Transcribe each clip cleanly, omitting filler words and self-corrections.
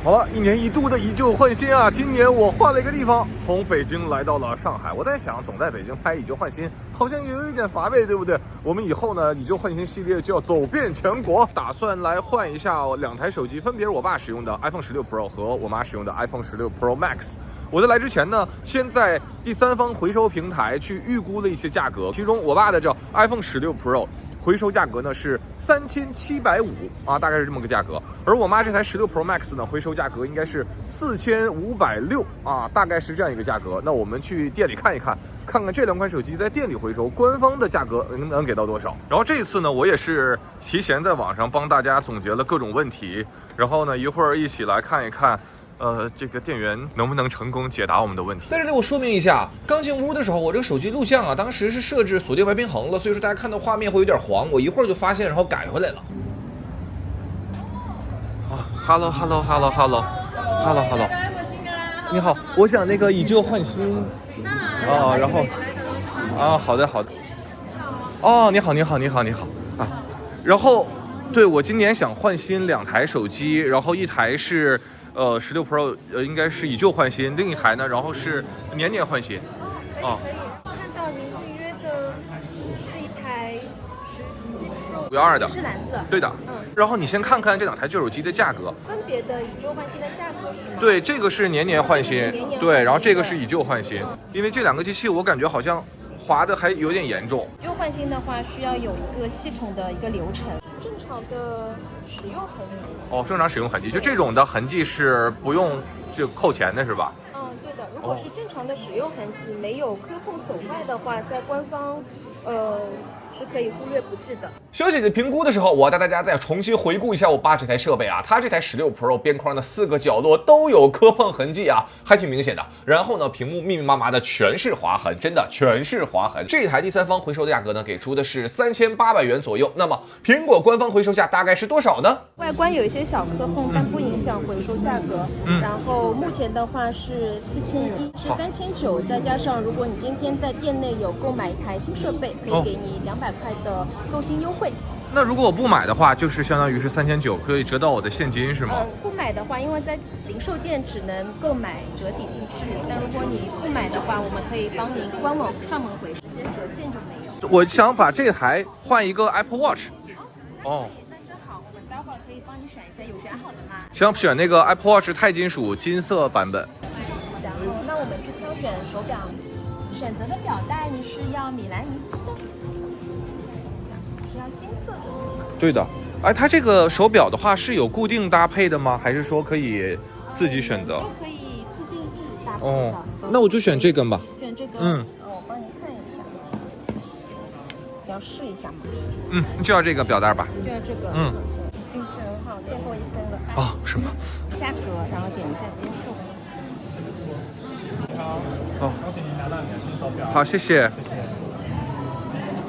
好了，一年一度的以旧换新啊！今年我换了一个地方，从北京来到了上海。我在想，总在北京拍以旧换新，好像也有一点乏味，对不对？我们以后呢，以旧换新系列就要走遍全国，打算来换一下2台手机，分别是我爸使用的 iPhone 16 Pro 和我妈使用的 iPhone 16 Pro Max。我在来之前呢，先在第三方回收平台去预估了一些价格，其中我爸的这 iPhone 16 Pro。回收价格呢是3750啊，大概是这么个价格。而我妈这台16 Pro Max 呢，回收价格应该是4560啊，大概是这样一个价格。那我们去店里看一看，看看这2款手机在店里回收官方的价格能给到多少。然后这一次呢，我也是提前在网上帮大家总结了各种问题，然后呢一会儿一起来看一看。这个店员能不能成功解答我们的问题？在这里我说明一下，刚进屋的时候，我这个手机录像啊，当时是设置锁定白平衡了，所以说大家看到画面会有点黄，我一会儿就发现，然后改回来了。啊 ，hello， 你好，我想那个以旧换新。哦，然后，啊，好的。哦，你好啊，然后。对，我今年想换新2台手机，然后一台是16 Pro，应该是以旧换新，另一台呢，然后是年年换新。啊，看到您预约的是一台17 Pro， 512的，是蓝色。对的。然后你先看看这2台旧手机的价格，分别的以旧换新的价格是吗？对，这个是年年换新，对，然后这个是以旧换新，因为这2个机器我感觉好像滑的还有点严重。以旧换新的话，需要有一个系统的一个流程。正常的使用痕迹哦，正常使用痕迹，就这种的痕迹是不用就扣钱的是吧？对的。如果是正常的使用痕迹，没有磕碰损坏的话，在官方是可以忽略不计的。小姐姐评估的时候，我带大家再重新回顾一下我爸这台设备啊，它这台16 Pro 边框的4个角落都有磕碰痕迹啊，还挺明显的。然后呢，屏幕密密麻麻的全是划痕，真的全是划痕。这台第三方回收的价格呢，给出的是3800元左右。那么苹果官方回收价大概是多少呢？外观有一些小磕碰，但不影响回收价格。然后目前的话是4100，是3900，再加上如果你今天在店内有购买一台新设备，可以给你200块的购新优惠。那如果我不买的话，就是相当于是3900，可以折到我的现金是吗？不买的话，因为在零售店只能购买折抵进去。但如果你不买的话，我们可以帮您官网上门回收，直接折现就没有。我想把这台换一个 Apple Watch。哦，那正好，我们待会儿可以帮你选一下，有选好的吗？想选那个 Apple Watch 钛金属金色版本。然后，那我们去挑选手表，选择的表带你是要米兰银丝的，是要金色的。对的，它这个手表的话是有固定搭配的吗？还是说可以自己选择？都可以自定义搭配的。哦，那我就选这根吧。选这个。我帮你看一下。你要试一下吗？就要这个表带吧。就要这个。运气很好，最后一分了。哦，是吗？价格，然后点一下接受。你好。恭喜您拿到你的新手表。好，谢谢。谢谢。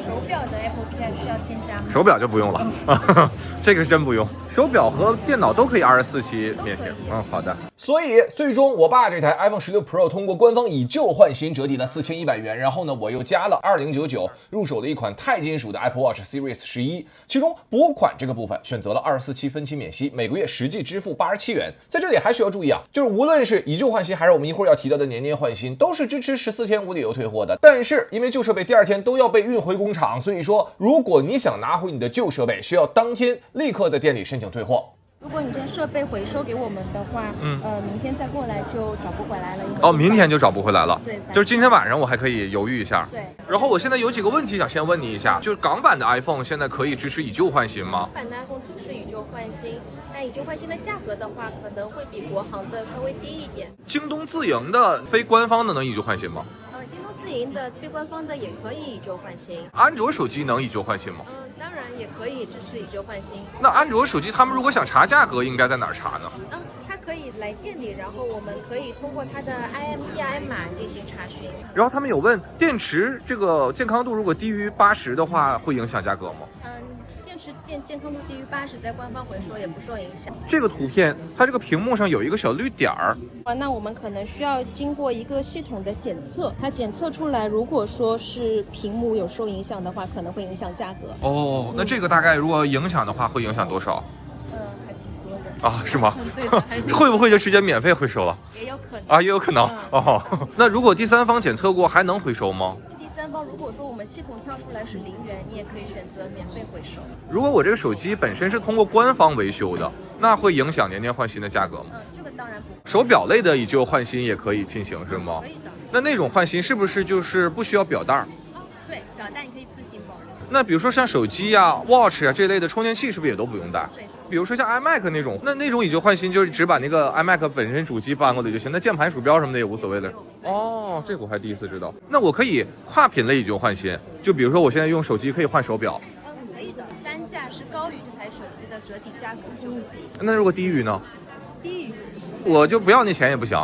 手表的 Apple Care 需要添加吗？手表就不用了，这个真不用。手表和电脑都可以24期免费。好的。所以最终我爸这台 iPhone 16 Pro 通过官方以旧换新折抵了4100元，然后呢我又加了2099入手了一款钛金属的 Apple Watch Series 11，其中拨款这个部分选择了24期分期免息，每个月实际支付87元。在这里还需要注意啊，就是无论是以旧换新还是我们一会儿要提到的年年换新，都是支持14天无理由退货的。但是因为旧设备第2天都要被运回工厂，所以说如果你想拿回你的旧设备，需要当天立刻在店里申请退货。如果你这设备回收给我们的话，明天再过来就找不回来了。明天就找不回来了。对，就是今天晚上我还可以犹豫一下。对。然后我现在有几个问题想先问你一下，就是港版的 iPhone 现在可以支持以旧换新吗？港版的 iPhone 支持以旧换新，那以旧换新的价格的话，可能会比国行的稍微低一点。京东自营的非官方的能以旧换新吗？京东自营的非官方的也可以以旧换新。安卓手机能以旧换新吗？当然也可以支持以旧换新。那安卓手机他们如果想查价格，应该在哪儿查呢？它可以来店里，然后我们可以通过它的 IMEI 码进行查询。然后他们有问电池这个健康度如果低于80的话，会影响价格吗？电池健康度低于80，在官方回收也不受影响。这个图片它这个屏幕上有一个小绿点儿，那我们可能需要经过一个系统的检测，它检测出来，如果说是屏幕有受影响的话，可能会影响价格。那这个大概如果影响的话，会影响多少？还挺多的。啊，是吗？对的，会不会就直接免费回收了？也有可能啊，也有可能哦。那如果第三方检测过，还能回收吗？第三方如果说我们系统跳出来是0元，你也可以选择免费回收。如果我这个手机本身是通过官方维修的，那会影响年年换新的价格吗？这个当然不会。手表类的以旧换新也可以进行是吗？可以的。那种换新是不是就是不需要表带？对，表带你可以自行保留。那比如说像手机啊、watch 啊这类的充电器是不是也都不用带？对。比如说像 iMac 那种，那种以旧换新就是只把那个 iMac 本身主机搬过来就行，那键盘、鼠标什么的也无所谓的。哦，这个我还第一次知道。那我可以跨品类以旧换新，就比如说我现在用手机可以换手表。可以的，单价是高于这台手机的折抵价格就可以。那如果低于呢？低于就不行。我就不要那钱也不行。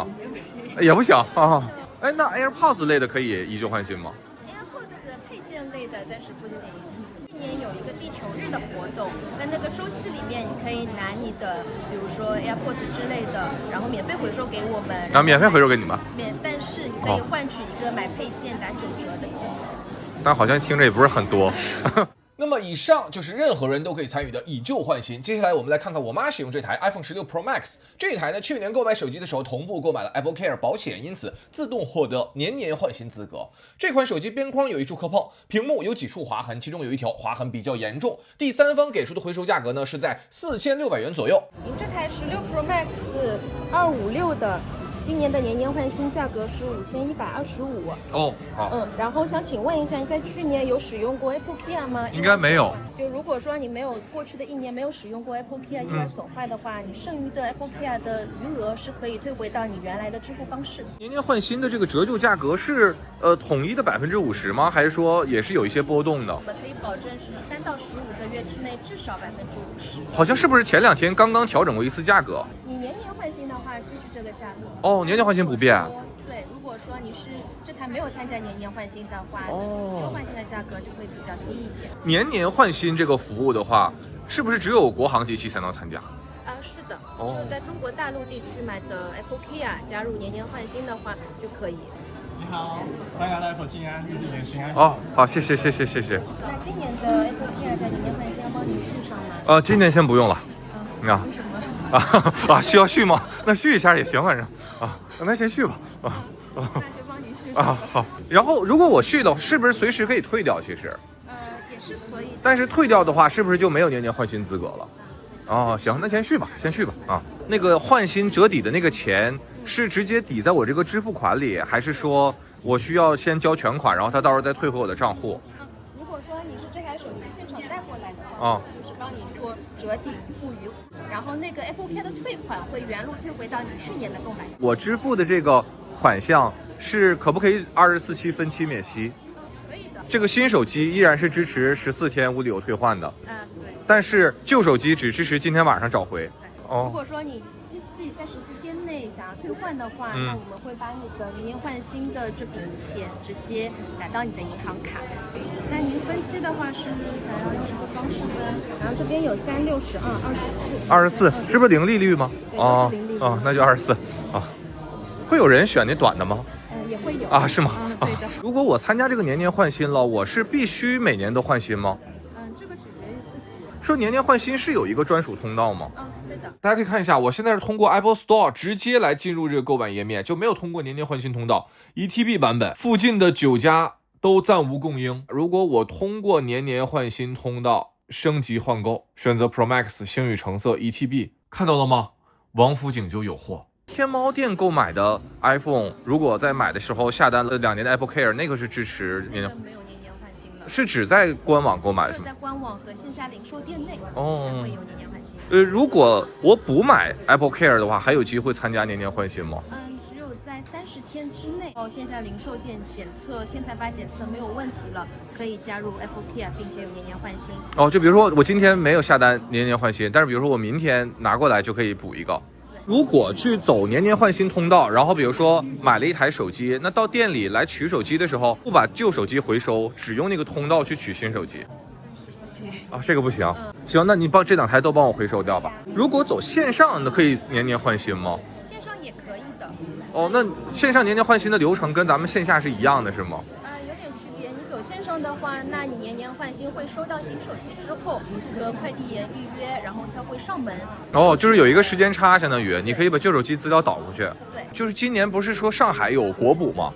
也不行啊。哎，那 AirPods 类的可以以旧换新吗 ？AirPods 配件类的暂时不行。去年有一个地球日的活动，在那个周期里面，你可以拿你的，比如说 AirPods 之类的，然后免费回收给我们。然后免费回收给你们？但是你可以换取一个买配件打9折的资格。但好像听着也不是很多。那么以上就是任何人都可以参与的以旧换新。接下来我们来看看我妈使用这台 iPhone 16 Pro Max。这一台呢，去年购买手机的时候同步购买了 Apple Care 保险，因此自动获得年年换新资格。这款手机边框有一处磕碰，屏幕有几处划痕，其中有一条划痕比较严重。第三方给出的回收价格呢是在4600元左右。您这台16 Pro Max 256的。今年的年年换新价格是5125哦，好，然后想请问一下，你在去年有使用过 Apple Care 吗？应该没有。就如果说你没有过去的1年没有使用过 Apple Care，意外损坏的话，你剩余的 Apple Care 的余额是可以退回到你原来的支付方式。年年换新的这个折旧价格是统一的50%吗？还是说也是有一些波动的？我们可以保证是3到15个月之内至少50%。好像是不是前2天刚刚调整过一次价格？你年年换新的话就是这个价格。哦，年年换新不变。对，如果说你是这台没有参加年年换新的话，以旧换新的价格就会比较低一点。年年换新这个服务的话，是不是只有国行机器才能参加？是的，只有在中国大陆地区买的 Apple Care 加入年年换新的话就可以。你好，欢迎来到 Apple 静安，这是你的新安。好，谢谢。那今年的 Apple Care 在年年换新要帮你续上吗？今年先不用了。为什么？需要续吗？那续一下也行，反正那先续吧。那就帮你续好。然后如果我续了，是不是随时可以退掉？其实也是可以。但是退掉的话，是不是就没有年年换新资格了？行，那先续吧啊。那个换新折抵的那个钱是直接抵在我这个支付款里，还是说我需要先交全款，然后他到时候再退回我的账户？如果说你是这台手机现场带过来的话，就是帮你做折抵付余，然后那个 Apple Care 的退款会原路退回到你去年的购买。我支付的这个款项是可不可以24期分期免息？可以的。这个新手机依然是支持14天无理由退换的。对。但是旧手机只支持今天晚上找回。如果说你机器在14天内想要退换的话，那我们会把你的年年换新的这笔钱直接打到你的银行卡。那您分期的话是想要用什么方式分？然后这边有3、62、24。24是不是零利率吗？零利率。那就24啊。会有人选那短的吗？也会有是吗？对的。如果我参加这个年年换新了，我是必须每年都换新吗？这个取决于自己。说年年换新是有一个专属通道吗？对的。大家可以看一下，我现在是通过 Apple Store 直接来进入这个购买页面，就没有通过年年换新通道。1TB 版本附近的9家都暂无供应。如果我通过年年换新通道升级换购，选择 Pro Max 星宇橙色 1TB， 看到了吗？王府井就有货。天猫店购买的 iPhone， 如果在买的时候下单了2年的 Apple Care， 那个是支持年年。没有年年换新了。是只在官网购买是吗？在官网和线下零售店内会有年年换新。如果我不买 Apple Care 的话，还有机会参加年年换新吗？只有在30天之内，线下零售店检测天才把检测没有问题了，可以加入 Apple Care， 并且有年年换新。就比如说我今天没有下单年年换新，但是比如说我明天拿过来就可以补一个。如果去走年年换新通道，然后比如说买了一台手机，那到店里来取手机的时候，不把旧手机回收，只用那个通道去取新手机。不行这个不行。行，那你这2台都帮我回收掉吧。如果走线上，那可以年年换新吗？线上也可以的。那线上年年换新的流程跟咱们线下是一样的，是吗？有点区别。你走线上上的话，那你年年换新会收到新手机之后和快递员预约，然后他会上门。哦，就是有一个时间差，相当于你可以把旧手机资料导过去。对，就是今年不是说上海有国补吗？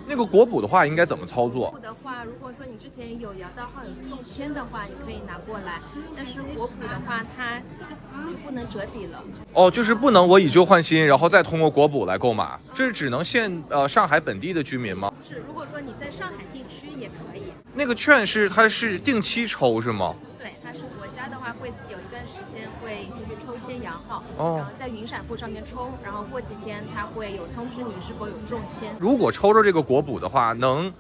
那个国补的话应该怎么操作？国补的话，如果说你之前有摇到号有中签的话，你可以拿过来。但是国补的话，它就不能折抵了。哦，就是不能我以旧换新，然后再通过国补来购买，这是只能限上海本地的居民吗？是，如果说你在上海地区也可以。那个券它是定期抽是吗？对，它是国家的话会有一段时间会去抽签摇号，哦，然后在云闪付上面抽，然后过几天它会有通知你是否有中签。如果抽着这个国补的话，能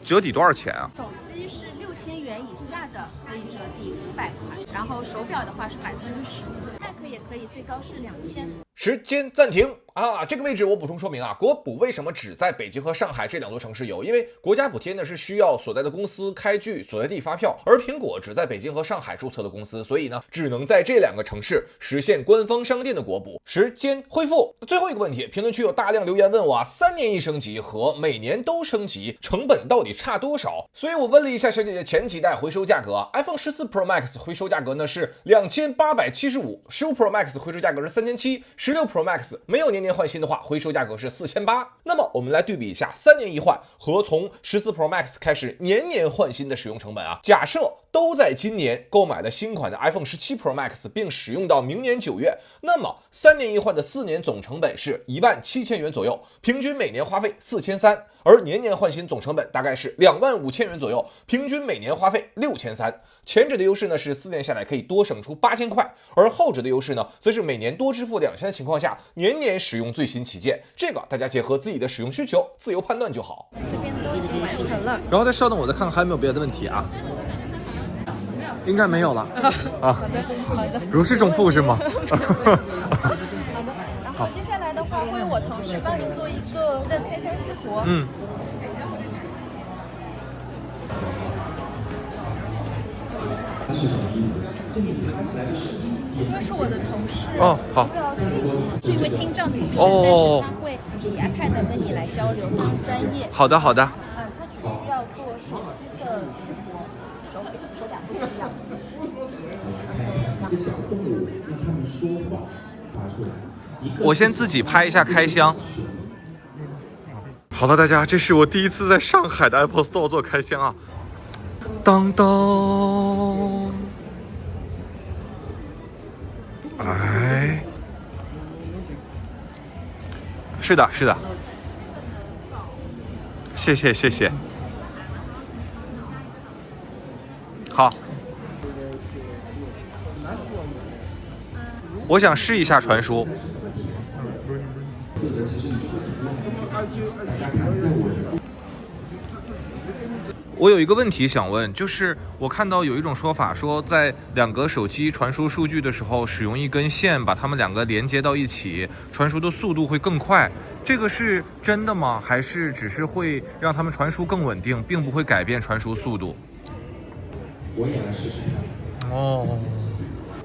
折抵多少钱啊？手机是6000元以下的可以折抵500块，然后手表的话是10%，Mac 也可以，最高是2000。时间暂停啊！这个位置我补充说明啊，国补为什么只在北京和上海这2座城市有？因为国家补贴呢是需要所在的公司开具所在地发票，而苹果只在北京和上海注册的公司，所以呢只能在这2个城市实现官方商店的国补。时间恢复，最后一个问题，评论区有大量留言问我啊，3年一升级和每年都升级成本到底差多少？所以我问了一下小姐姐前几代回收价格 ，iPhone 14 Pro Max 回收价格呢是2875，15 Pro Max 回收价格是3700，16 Pro Max 没有年年换新的话，回收价格是4800。那么我们来对比一下3年一换和从14 Pro Max 开始年年换新的使用成本啊。假设都在今年购买了新款的 iPhone 17 Pro Max， 并使用到明年9月，那么3年一换的4年总成本是17000元左右，平均每年花费4300，而年年换新总成本大概是25000元左右，平均每年花费6300。前者的优势呢是4年下来可以多省出8000块，而后者的优势呢则是每年多支付2000的情况下，年年使用最新旗舰。这个大家结合自己的使用需求自由判断就好。这边都已经完成了，然后再稍等，我再看看还有没有别的问题啊。应该没有了啊。好的，如释重负是吗？好的。然后接下来的话，会由我同事帮您做一个开箱激活。是什么意思？这你擦起来就是这是我的同事，哦，好，叫是一位听障同事，哦，但是他会以 iPad 跟你来交流，非常专业。好的，好的。他只需要做手机的激活，手感不一样。一个小动物让它们说话，发出来。我先自己拍一下开箱。好的，大家，这是我第一次在上海的 Apple Store 做开箱啊。当当，哎，是的，是的，谢谢，谢谢。好，我想试一下传输。我有一个问题想问，就是我看到有一种说法，说在2个手机传输数据的时候，使用一根线把它们2个连接到一起，传输的速度会更快。这个是真的吗？还是只是会让它们传输更稳定，并不会改变传输速度？我也来试试看。哦。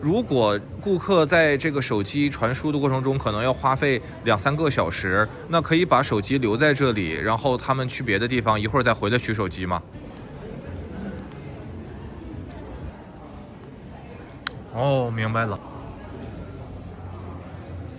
如果顾客在这个手机传输的过程中可能要花费2-3个小时，那可以把手机留在这里，然后他们去别的地方，一会儿再回来取手机吗？哦，明白了。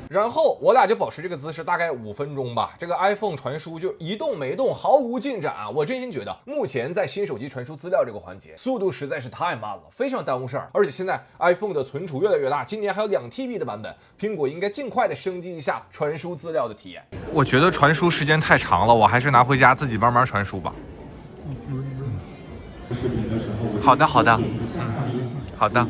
然后我俩就保持这个姿势大概5分钟吧，这个 iPhone 传输就一动没动，毫无进展啊！我真心觉得目前在新手机传输资料这个环节，速度实在是太慢了，非常耽误事儿。而且现在 iPhone 的存储越来越大，今年还有2TB 的版本，苹果应该尽快的升级一下传输资料的体验。我觉得传输时间太长了，我还是拿回家自己慢慢传输吧。好的，好的。好的，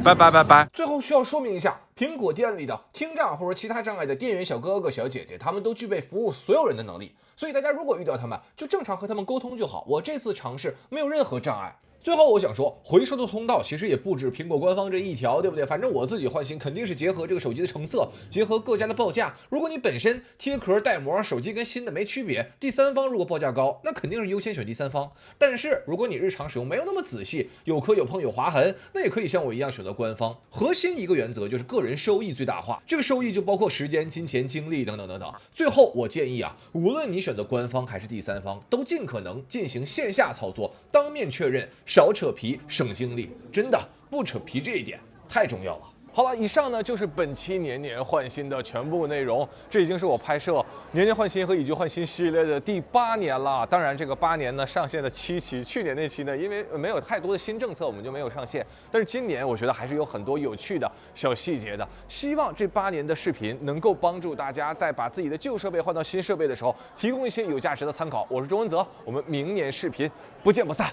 拜拜拜拜。最后需要说明一下，苹果店里的听障或者其他障碍的店员小哥哥小姐姐，他们都具备服务所有人的能力，所以大家如果遇到他们，就正常和他们沟通就好。我这次尝试没有任何障碍。最后我想说，回收的通道其实也不止苹果官方这一条，对不对？反正我自己换新肯定是结合这个手机的成色，结合各家的报价。如果你本身贴壳带膜，手机跟新的没区别，第三方如果报价高，那肯定是优先选第三方。但是如果你日常使用没有那么仔细，有磕有碰有划痕，那也可以像我一样选择官方。核心一个原则就是个人收益最大化，这个收益就包括时间、金钱、精力等等等等。最后我建议啊，无论你选择官方还是第三方，都尽可能进行线下操作，当面确认。少扯皮，省精力，真的不扯皮这一点太重要了。好了，以上呢就是本期年年换新的全部内容。这已经是我拍摄年年换新和以旧换新系列的第8年了。当然，这个8年呢上线的7期，去年那期呢因为没有太多的新政策，我们就没有上线。但是今年我觉得还是有很多有趣的小细节的。希望这8年的视频能够帮助大家在把自己的旧设备换到新设备的时候，提供一些有价值的参考。我是周文泽，我们明年视频不见不散。